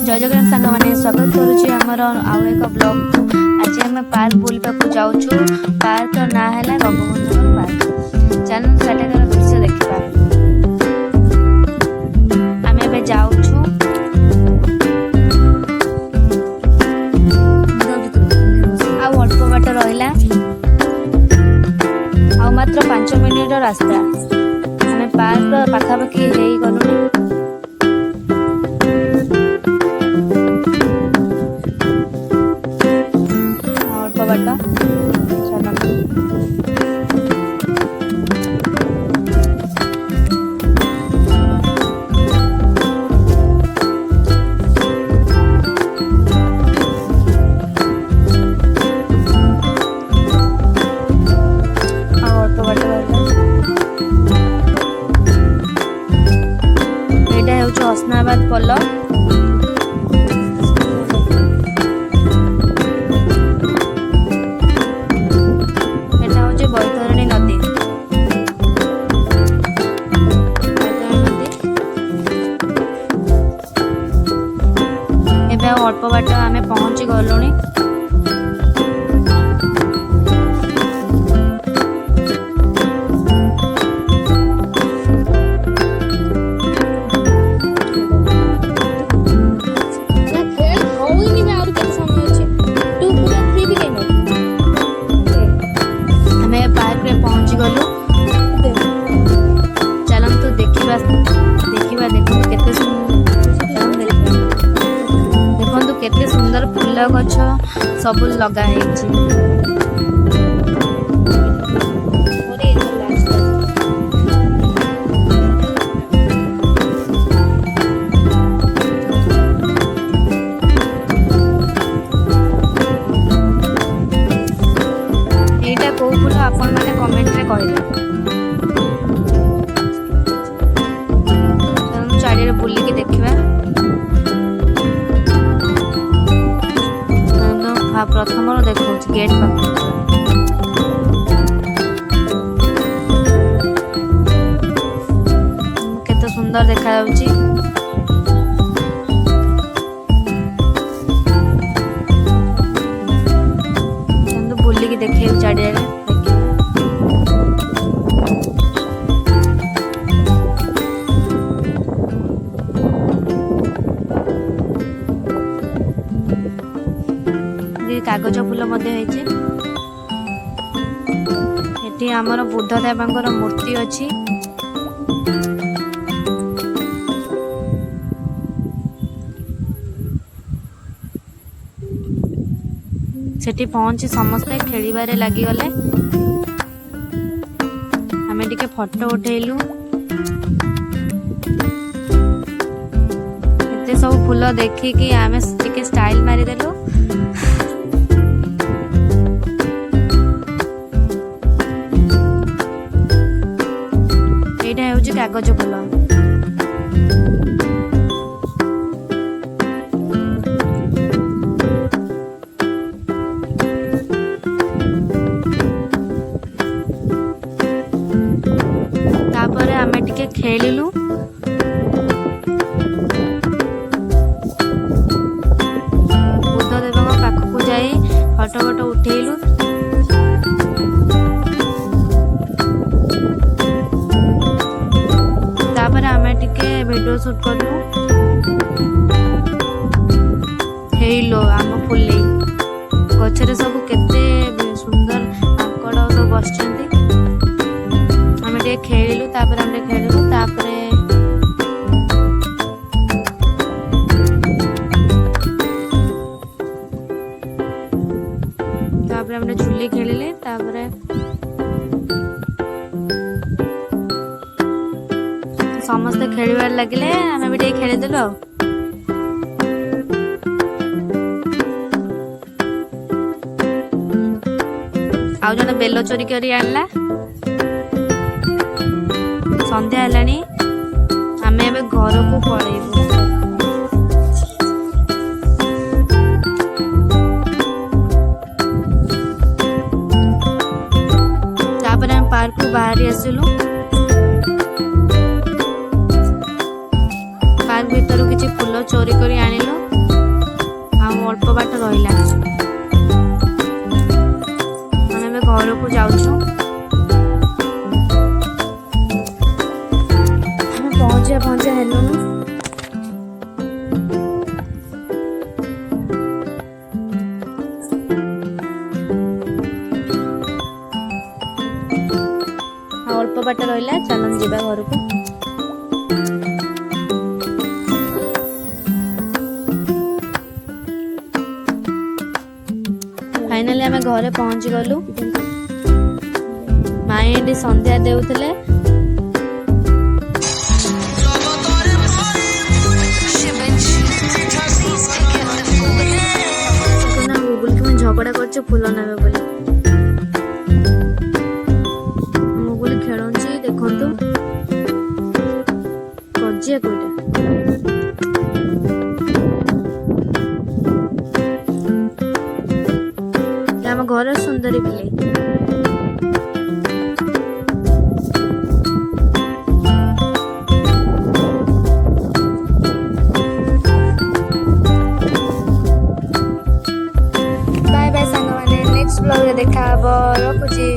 जय जगन्नाथ सांग मैंने स्वागत करुच्ची आमर आउ एक ब्लॉग को। आज आम पार्क बुलवा जाऊँ। पार्क ना है रघुवंश पार्क। चलो सेठार दृश्य देखा। आम ए जाऊँ अल्प बाट रहा मात्र 5 मिनिट रास्ता। आम पार्क पाखापाखि हो गलु। हसनाबाद पल बैतरणी नदी। एबे अल्प बाट आम पहुंची गलुणी। केते सुंदर फूल गछ सब लगा एटा को फूल आपण माने कमेंट रे कहले। चारिरे बुली के देखिबा। प्रथम देखा गेट पाख केते सुंदर देखा जाउची। बुली की देखे चारिया कागज फूल ये आमर बुद्ध देवांकर मूर्ति अच्छी। सेठी पहुंची समस्ते खेलिबारे लगी गले। आमे टिके फोटो उठेलु। एते सब फूल देखिकी आमे टिके स्टाइल मारी देलु। कागज फूल तापर आमे टिके खेलिलु। बुद्ध देव पाखक जाई फोटो फोटो उठेलु। आमे टिके वीडियो शूट करू। हेलो आम फुले गछरे सब केते सुंदर आंकड़ सब बसचंती। आमे टिके खेलिलु। तापर आमे खेलिलु। तापर आमे झुली खेलिले। तापर समस्ते खेलिबार लगिले। आमे भी टिके खेलिदेलु। आउ जने बेलो चोरी करी आनला। संध्या हेलानी आमे एबे घर को पळेबु। तापर आमे पार्क को बाहरी आसिलु। पार्क भीतर किसी फूल चोरी कर आनिलु। ଯାଉଛୁ। ଆମେ ପହଞ୍ଚିବା ହେଲୁଣୁ। ଅଳ୍ପ ବାଟ ରହିଲା, ଚାଲନ୍ତୁ ଯିବା ଘରକୁ। ଫାଇନାଲି ଆମେ ଘରେ ପହଞ୍ଚି ଗଲୁ। ମାଇଁ ଏଠି ସନ୍ଧ୍ୟା ଦେଉଥିଲେ। ଗୁଗୁଲ କି ଝଗଡ଼ା କରୁଛୁ ଫୁଲ ନେବେ ବୋଲି। ଗୁଗୁଲ ଖେଳୁଛି, ଦେଖନ୍ତୁ କଜିଆ କୋଉଟା। ଆମ ଘର ସୁନ୍ଦରୀ ବିଲେଇ। ବାଏ ବାଏ ସାଙ୍ଗମାନେ, ନେକ୍ସଟ ବ୍ଲଗରେ ଦେଖା ହବ। ରଖୁଛି।